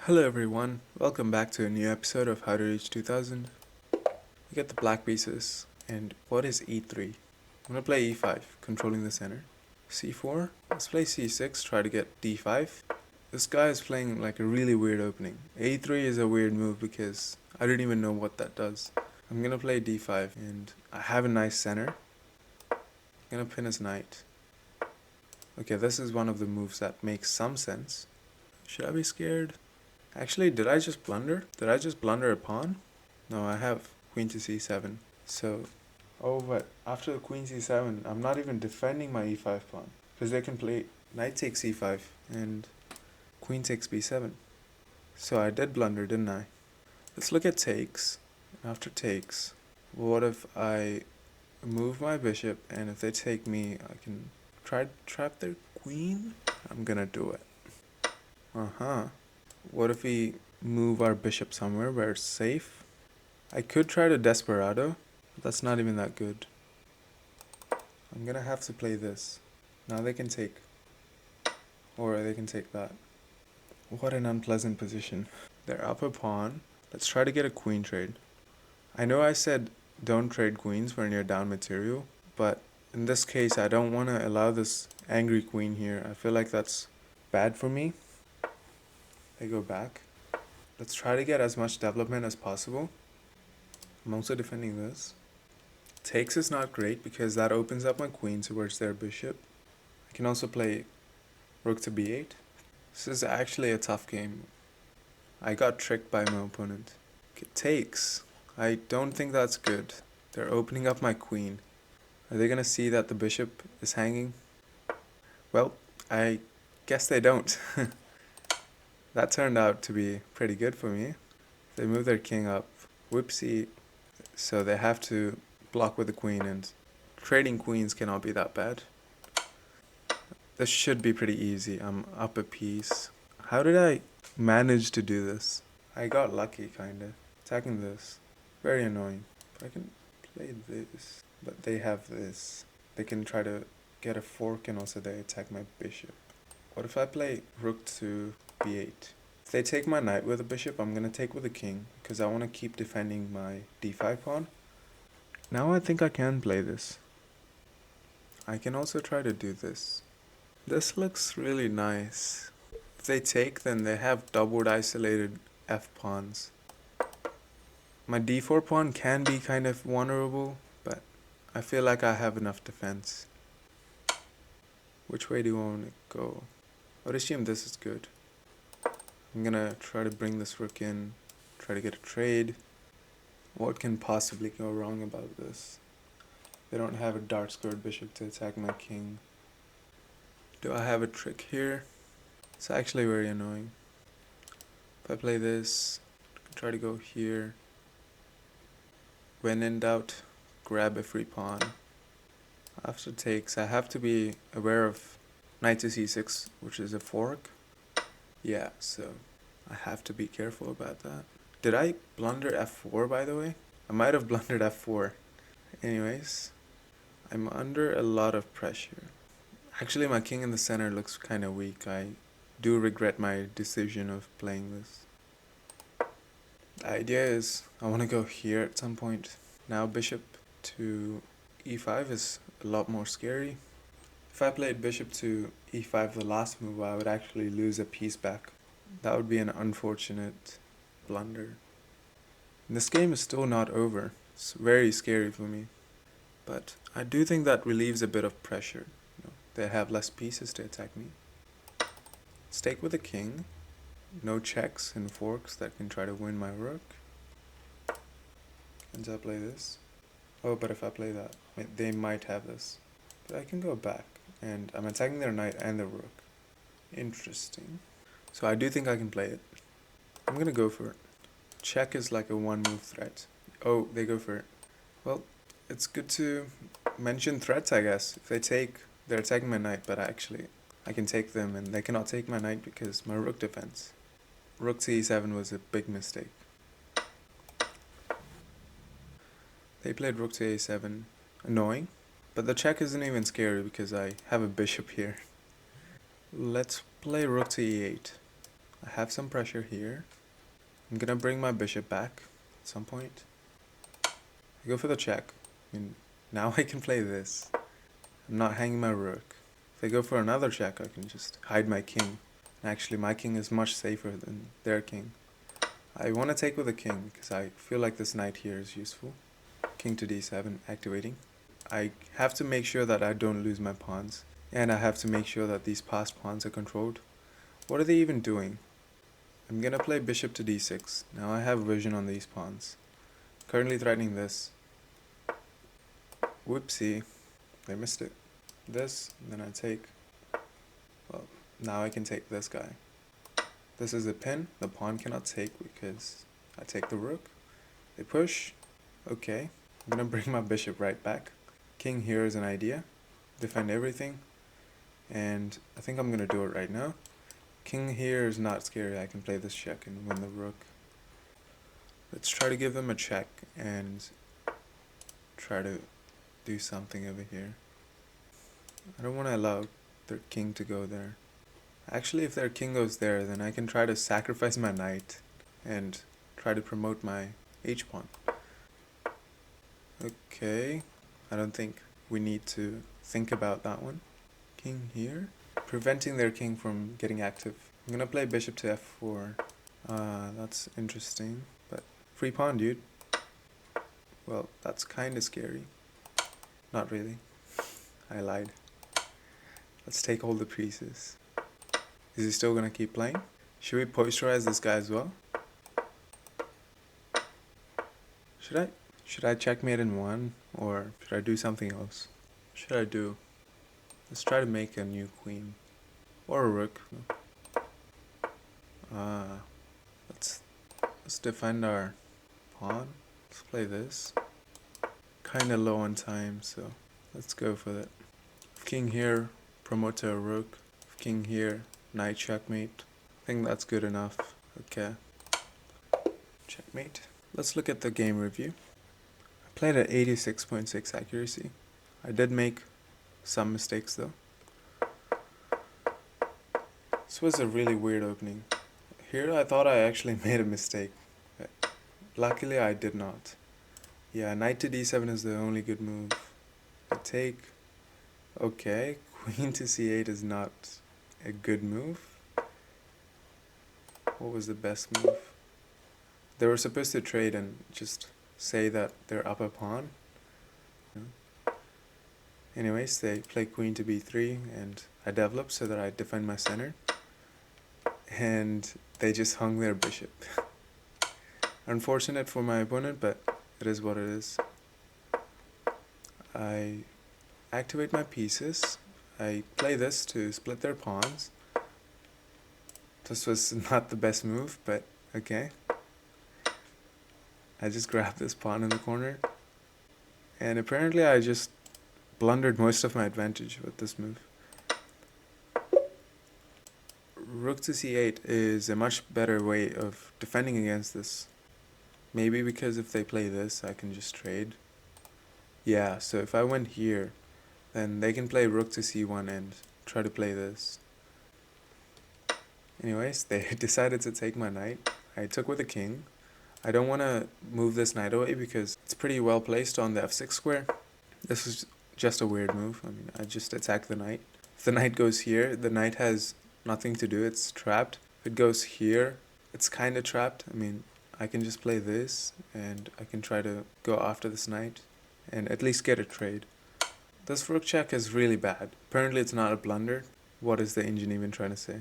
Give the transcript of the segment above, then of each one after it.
Hello everyone, welcome back to a new episode of How to Reach 2000. We get the black pieces, and what is e3? I'm gonna play e5, controlling the center. c4, let's play c6, try to get d5. This guy is playing like a really weird opening. a3 is a weird move because I didn't even know what that does. I'm gonna play d5, and I have a nice center. I'm gonna pin his knight. Okay, this is one of the moves that makes some sense. Should I be scared? Actually, did I just blunder? Did I just blunder a pawn? No, I have queen to c7. So, but after the queen c7, I'm not even defending my e5 pawn. Because they can play knight takes e5 and queen takes b7. So I did blunder, didn't I? Let's look at takes. After takes, what if I move my bishop, and if they take me, I can try to trap their queen? I'm gonna do it. What if we move our bishop somewhere where it's safe? I could try to desperado, but that's not even that good. I'm gonna have to play this. Now they can take, or they can take that. What an unpleasant position. They're up a pawn. Let's try to get a queen trade. I know I said don't trade queens when you're down material, but in this case I don't want to allow this angry queen here. I feel like that's bad for me. They go back. Let's try to get as much development as possible. I'm also defending this. Takes is not great because that opens up my queen towards their bishop. I can also play rook to b8. This is actually a tough game. I got tricked by my opponent. Okay, takes. I don't think that's good. They're opening up my queen. Are they gonna see that the bishop is hanging? Well, I guess they don't. That turned out to be pretty good for me. They move their king up. Whoopsie. So they have to block with the queen, and trading queens cannot be that bad. This should be pretty easy. I'm up a piece. How did I manage to do this? I got lucky, kinda. Attacking this. Very annoying. But I can play this. But they have this. They can try to get a fork, and also they attack my bishop. What if I play rook to b8? If they take my knight with a bishop, I'm gonna take with a king, because I want to keep defending my d5 pawn. Now I think I can play this. I can also try to do this. This looks really nice. If they take, then they have doubled isolated f pawns. My d4 pawn can be kind of vulnerable, but I feel like I have enough defense. Which way do you want to go? I would assume this is good. I'm gonna try to bring this rook in, try to get a trade. What can possibly go wrong about this? They don't have a dark-squared bishop to attack my king. Do I have a trick here? It's actually very annoying. If I play this, try to go here. When in doubt, grab a free pawn. After takes, I have to be aware of knight to c6, which is a fork. Yeah, so I have to be careful about that. Did I blunder f4, by the way? I might have blundered f4. Anyways, I'm under a lot of pressure. Actually, my king in the center looks kind of weak. I do regret my decision of playing this. The idea is I want to go here at some point. Now bishop to e5 is a lot more scary. If I played bishop to e5 the last move, I would actually lose a piece back. That would be an unfortunate blunder. And this game is still not over. It's very scary for me. But I do think that relieves a bit of pressure. They have less pieces to attack me. Stake with the king. No checks and forks that can try to win my rook. And I play this. Oh, but if I play that, they might have this. But I can go back, and I'm attacking their knight and their rook. Interesting. So I do think I can play it. I'm gonna go for it. Check is like a one-move threat. Oh, they go for it. Well, it's good to mention threats, I guess. If they take, they're attacking my knight, but actually I can take them, and they cannot take my knight because my rook defense. Rook to e7 was a big mistake. They played rook to a7. Annoying. But the check isn't even scary because I have a bishop here. Let's play rook to e8. I have some pressure here. I'm gonna bring my bishop back at some point. I go for the check. I mean, now I can play this. I'm not hanging my rook. If I go for another check, I can just hide my king. Actually, my king is much safer than their king. I want to take with a king, because I feel like this knight here is useful. King to d7, activating. I have to make sure that I don't lose my pawns. And I have to make sure that these passed pawns are controlled. What are they even doing? I'm gonna play bishop to d6. Now I have vision on these pawns. Currently threatening this. Whoopsie. They missed it. This, then I take... Well, now I can take this guy. This is a pin. The pawn cannot take because I take the rook. They push. Okay. I'm gonna bring my bishop right back. King here is an idea. Defend everything. And I think I'm gonna do it right now. King here is not scary. I can play this check and win the rook. Let's try to give them a check and try to do something over here. I don't want to allow their king to go there. Actually, if their king goes there, then I can try to sacrifice my knight and try to promote my h-pawn. Okay, I don't think we need to think about that one. King here, preventing their king from getting active. I'm gonna play bishop to f4. That's interesting, but free pawn, dude. Well, that's kind of scary. Not really. I lied. Let's take all the pieces. Is he still gonna keep playing? Should we posterize this guy as well? Should I checkmate in one, or should I do something else? What should I do? Let's try to make a new queen. Or a rook. Let's defend our pawn. Let's play this. Kinda low on time, so let's go for it. King here, promote to a rook. King here, knight checkmate. I think that's good enough. Okay. Checkmate. Let's look at the game review. I played at 86.6 accuracy. I did make some mistakes though. This was a really weird opening. Here I thought I actually made a mistake, but luckily I did not. Yeah, knight to d7 is the only good move. I take... Okay, queen to c8 is not a good move. What was the best move? They were supposed to trade and just say that they're up a pawn. Anyways, they play queen to b3 and I develop so that I defend my center. And they just hung their bishop. Unfortunate for my opponent, but it is what it is. I activate my pieces. I play this to split their pawns. This was not the best move, but okay. I just grabbed this pawn in the corner. And apparently I just blundered most of my advantage with this move. Rook to c8 is a much better way of defending against this. Maybe because if they play this, I can just trade. Yeah, so if I went here, then they can play rook to c1 and try to play this. Anyways, they decided to take my knight. I took with a king. I don't want to move this knight away because it's pretty well placed on the f6 square. This is just a weird move. I mean, I just attack the knight. If the knight goes here, the knight has nothing to do. It's trapped. If it goes here, it's kind of trapped. I mean, I can just play this and I can try to go after this knight and at least get a trade. This rook check is really bad. Apparently it's not a blunder. What is the engine even trying to say?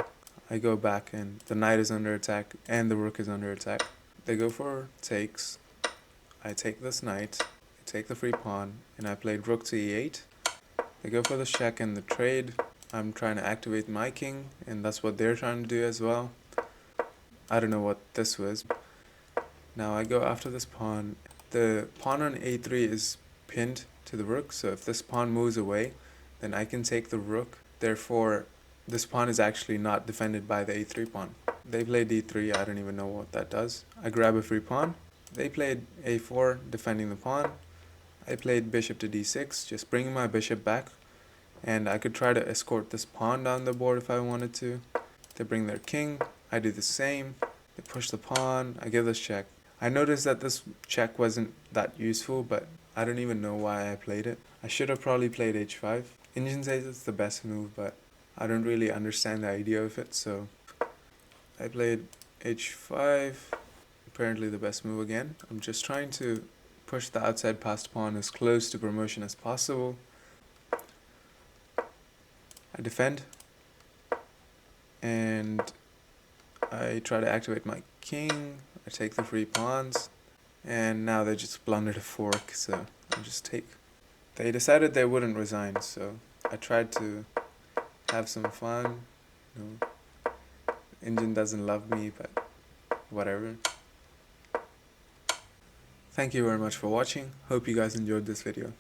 I go back and the knight is under attack and the rook is under attack. They go for takes. I take this knight, I take the free pawn, and I played rook to e8. They go for the check and the trade. I'm trying to activate my king, and that's what they're trying to do as well. I don't know what this was. Now I go after this pawn. The pawn on a3 is pinned to the rook, so if this pawn moves away, then I can take the rook. Therefore, this pawn is actually not defended by the a3 pawn. They played d3, I don't even know what that does. I grab a free pawn. They played a4, defending the pawn. I played bishop to d6, just bringing my bishop back. And I could try to escort this pawn down the board if I wanted to. They bring their king. I do the same. They push the pawn, I give this check. I noticed that this check wasn't that useful, but I don't even know why I played it. I should have probably played h5. Engine says it's the best move, but I don't really understand the idea of it, so I played h5. Apparently the best move again. I'm just trying to push the outside passed pawn as close to promotion as possible. I defend, and I try to activate my king. I take the free pawns, and now they just blundered a fork, so I just take. They decided they wouldn't resign, so I tried to have some fun. You know, Engine doesn't love me, but whatever. Thank you very much for watching. Hope you guys enjoyed this video.